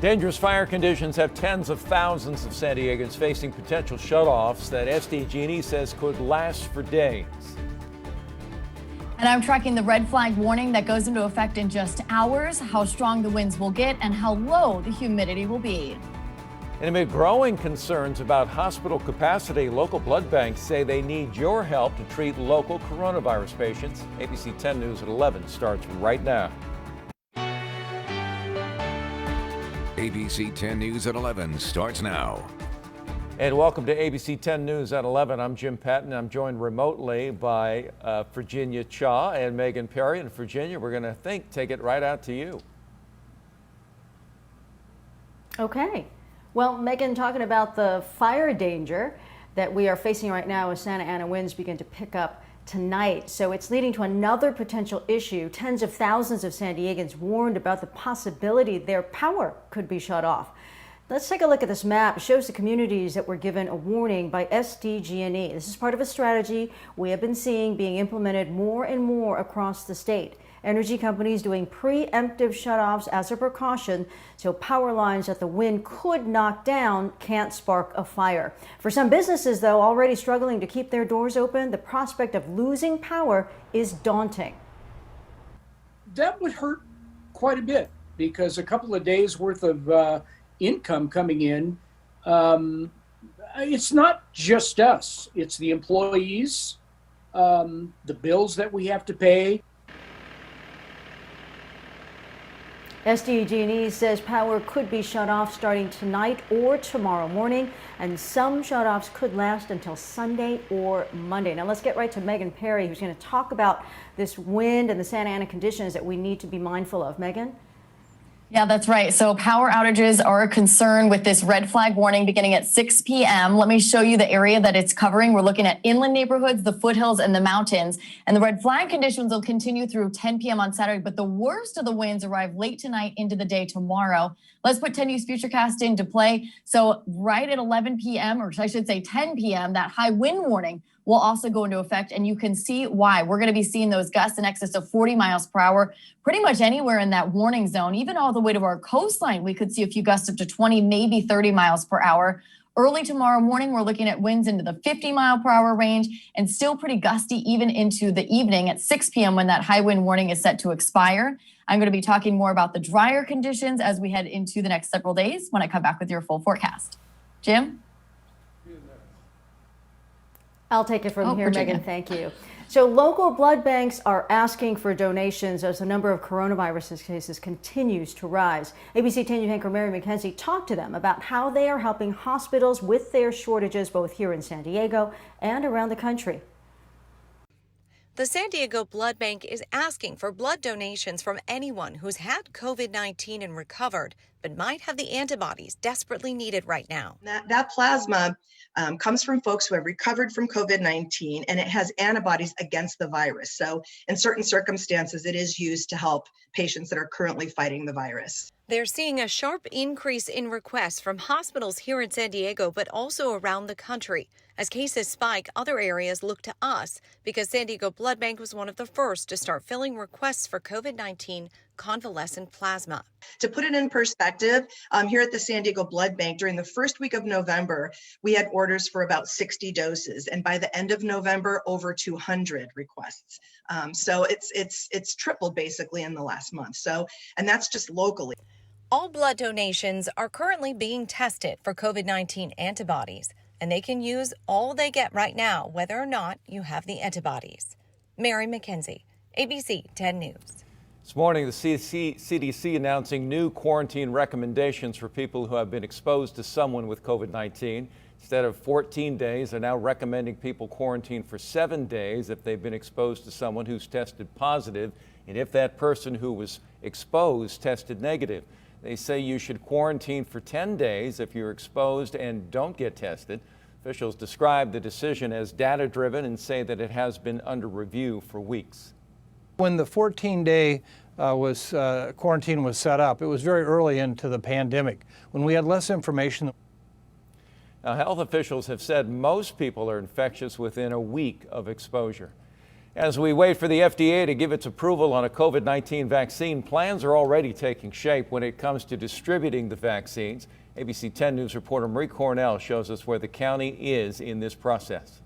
Dangerous fire conditions have tens of thousands of San Diegans facing potential shutoffs that SDG&E says could last for days. And I'm tracking the red flag warning that goes into effect in just hours, how strong the winds will get, and how low the humidity will be. And amid growing concerns about hospital capacity, local blood banks say they need your help to treat local coronavirus patients. ABC 10 News at 11 starts right now. ABC 10 News at 11 starts now. And welcome to ABC 10 News at 11. I'm Jim Patton. I'm joined remotely by Virginia Cha and Megan Perry. And Virginia, we're going to take it right out to you. Okay. Well, Megan, talking about the fire danger that we are facing right now as Santa Ana winds begin to pick up tonight. So it's leading to another potential issue. Tens of thousands of San Diegans warned about the possibility their power could be shut off. Let's take a look at this map. It shows the communities that were given a warning by SDG&E. This is part of a strategy we have been seeing being implemented more and more across the state. Energy companies doing preemptive shutoffs as a precaution so power lines that the wind could knock down can't spark a fire. For some businesses, though, already struggling to keep their doors open, the prospect of losing power is daunting. That would hurt quite a bit because a couple of days worth of income coming in, it's not just us, it's the employees, the bills that we have to pay. SDG&E says power could be shut off starting tonight or tomorrow morning, and some shutoffs could last until Sunday or Monday. Now let's get right to Megan Perry, who's going to talk about this wind and the Santa Ana conditions that we need to be mindful of. Megan? Yeah, that's right. So power outages are a concern with this red flag warning beginning at 6 p.m. Let me show you the area that it's covering. We're looking at inland neighborhoods, the foothills, and the mountains. And the red flag conditions will continue through 10 p.m. on Saturday, but the worst of the winds arrive late tonight into the day tomorrow. Let's put 10 News Futurecast into play. So right at 11 p.m., or I should say 10 p.m., that high wind warning will also go into effect, and you can see why. We're going to be seeing those gusts in excess of 40 miles per hour pretty much anywhere in that warning zone, even all the way to our coastline. We could see a few gusts up to 20, maybe 30 miles per hour. Early tomorrow morning, we're looking at winds into the 50 mile per hour range and still pretty gusty even into the evening at 6 p.m. when that high wind warning is set to expire. I'm going to be talking more about the drier conditions as we head into the next several days when I come back with your full forecast. Jim? I'll take it from here, Virginia. Megan. Thank you. So local blood banks are asking for donations as the number of coronavirus cases continues to rise. ABC 10 News anchor Mary McKenzie talked to them about how they are helping hospitals with their shortages both here in San Diego and around the country. The San Diego Blood Bank is asking for blood donations from anyone who's had COVID-19 and recovered, but might have the antibodies desperately needed right now. That plasma comes from folks who have recovered from COVID-19, and it has antibodies against the virus. So in certain circumstances, it is used to help patients that are currently fighting the virus. They're seeing a sharp increase in requests from hospitals here in San Diego, but also around the country. As cases spike, other areas look to us because San Diego Blood Bank was one of the first to start filling requests for COVID-19 convalescent plasma. To put it in perspective, here at the San Diego Blood Bank, during the first week of November, we had orders for about 60 doses. And by the end of November, over 200 requests. So it's tripled basically in the last month. So, and that's just locally. All blood donations are currently being tested for COVID-19 antibodies, and they can use all they get right now, whether or not you have the antibodies. Mary McKenzie, ABC 10 News. This morning, the CDC announcing new quarantine recommendations for people who have been exposed to someone with COVID-19. Instead of 14 days, they're now recommending people quarantine for 7 days if they've been exposed to someone who's tested positive, and if that person who was exposed tested negative. They say you should quarantine for 10 days if you're exposed and don't get tested. Officials describe the decision as data-driven and say that it has been under review for weeks. When the 14-day quarantine was set up, it was very early into the pandemic, when we had less information. Now, health officials have said most people are infectious within a week of exposure. As we wait for the FDA to give its approval on a COVID-19 vaccine, plans are already taking shape when it comes to distributing the vaccines. ABC 10 News reporter Marie Cornell shows us where the county is in this process.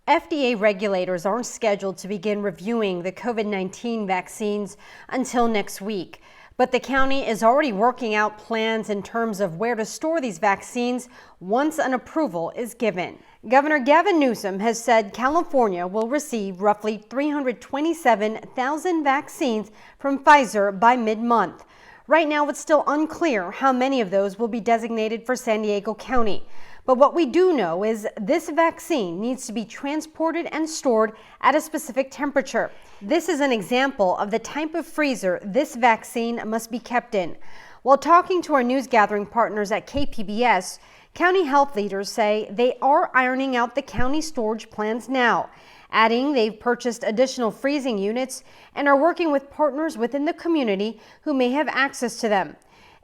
FDA regulators aren't scheduled to begin reviewing the COVID-19 vaccines until next week. But the county is already working out plans in terms of where to store these vaccines once an approval is given. Governor Gavin Newsom has said California will receive roughly 327,000 vaccines from Pfizer by mid-month. Right now, it's still unclear how many of those will be designated for San Diego County. But what we do know is this vaccine needs to be transported and stored at a specific temperature. This is an example of the type of freezer this vaccine must be kept in. While talking to our news gathering partners at KPBS, county health leaders say they are ironing out the county storage plans now, adding they've purchased additional freezing units and are working with partners within the community who may have access to them.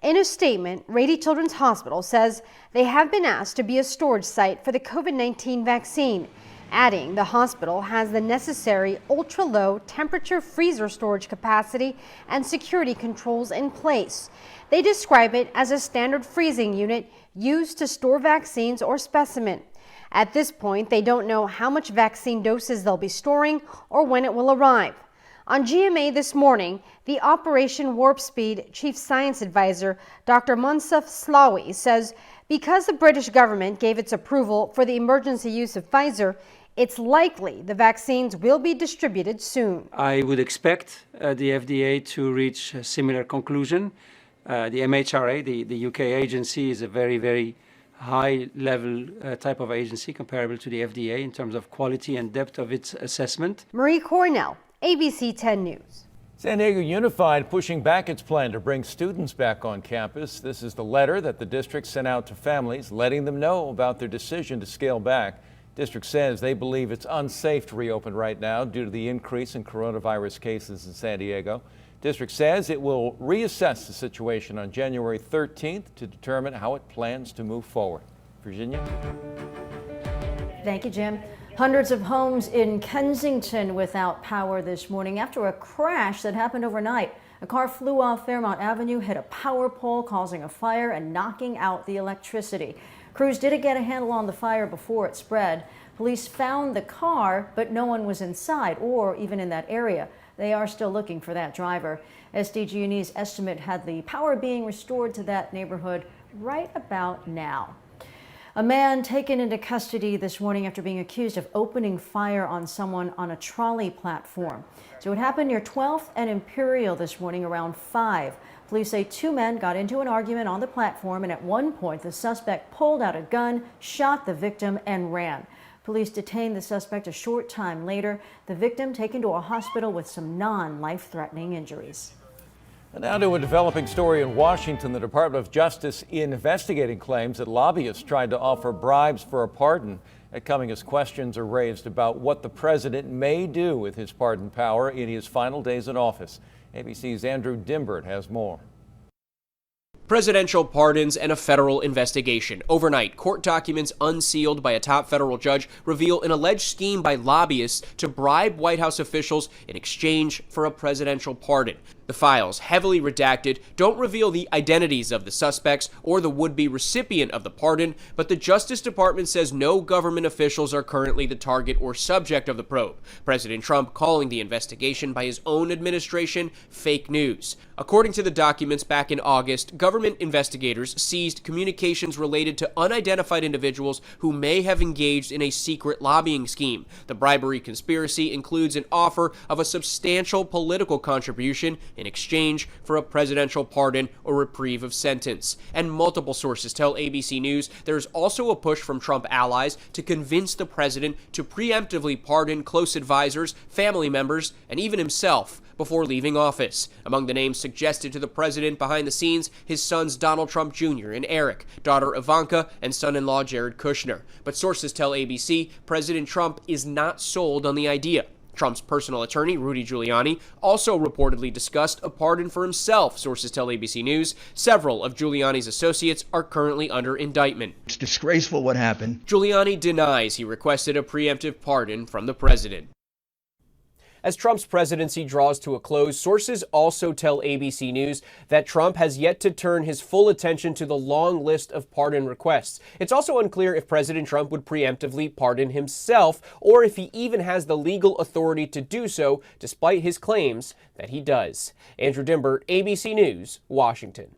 In a statement, Rady Children's Hospital says they have been asked to be a storage site for the COVID-19 vaccine, adding the hospital has the necessary ultra-low temperature freezer storage capacity and security controls in place. They describe it as a standard freezing unit used to store vaccines or specimen. At this point, they don't know how much vaccine doses they'll be storing or when it will arrive. On GMA this morning, the Operation Warp Speed Chief Science Advisor, Dr. Munsaf Slawi, says because the British government gave its approval for the emergency use of Pfizer, it's likely the vaccines will be distributed soon. I would expect the FDA to reach a similar conclusion. The MHRA, the UK agency, is a very, very high-level type of agency comparable to the FDA in terms of quality and depth of its assessment. Marie Cornell, ABC 10 News. San Diego Unified pushing back its plan to bring students back on campus. This is the letter that the district sent out to families, letting them know about their decision to scale back. District says they believe it's unsafe to reopen right now due to the increase in coronavirus cases in San Diego. District says it will reassess the situation on January 13th to determine how it plans to move forward. Virginia? Thank you, Jim. Hundreds of homes in Kensington without power this morning after a crash that happened overnight. A car flew off Fairmount Avenue, hit a power pole, causing a fire and knocking out the electricity. Crews did get a handle on the fire before it spread. Police found the car, but no one was inside or even in that area. They are still looking for that driver. SDG&E's estimate had the power being restored to that neighborhood right about now. A man taken into custody this morning after being accused of opening fire on someone on a trolley platform. So it happened near 12th and Imperial this morning around 5. Police say two men got into an argument on the platform, and at one point the suspect pulled out a gun, shot the victim, and ran. Police detained the suspect a short time later. The victim taken to a hospital with some non-life-threatening injuries. And now to a developing story in Washington. The Department of Justice investigating claims that lobbyists tried to offer bribes for a pardon. Coming as questions are raised about what the president may do with his pardon power in his final days in office. ABC's Andrew Dimbert has more. Presidential pardons and a federal investigation. Overnight, court documents unsealed by a top federal judge reveal an alleged scheme by lobbyists to bribe White House officials in exchange for a presidential pardon. The files, heavily redacted, don't reveal the identities of the suspects or the would-be recipient of the pardon, but the Justice Department says no government officials are currently the target or subject of the probe. President Trump calling the investigation by his own administration fake news. According to the documents back in August, government investigators seized communications related to unidentified individuals who may have engaged in a secret lobbying scheme. The bribery conspiracy includes an offer of a substantial political contribution in exchange for a presidential pardon or reprieve of sentence. And multiple sources tell ABC News there's also a push from Trump allies to convince the president to preemptively pardon close advisors, family members, and even himself before leaving office. Among the names suggested to the president behind the scenes, his sons Donald Trump Jr. and Eric, daughter Ivanka, and son-in-law Jared Kushner. But sources tell ABC President Trump is not sold on the idea. Trump's personal attorney, Rudy Giuliani, also reportedly discussed a pardon for himself, sources tell ABC News. Several of Giuliani's associates are currently under indictment. It's disgraceful what happened. Giuliani denies he requested a preemptive pardon from the president. As Trump's presidency draws to a close, sources also tell ABC News that Trump has yet to turn his full attention to the long list of pardon requests. It's also unclear if President Trump would preemptively pardon himself, or if he even has the legal authority to do so, despite his claims that he does. Andrew Dimber, ABC News, Washington.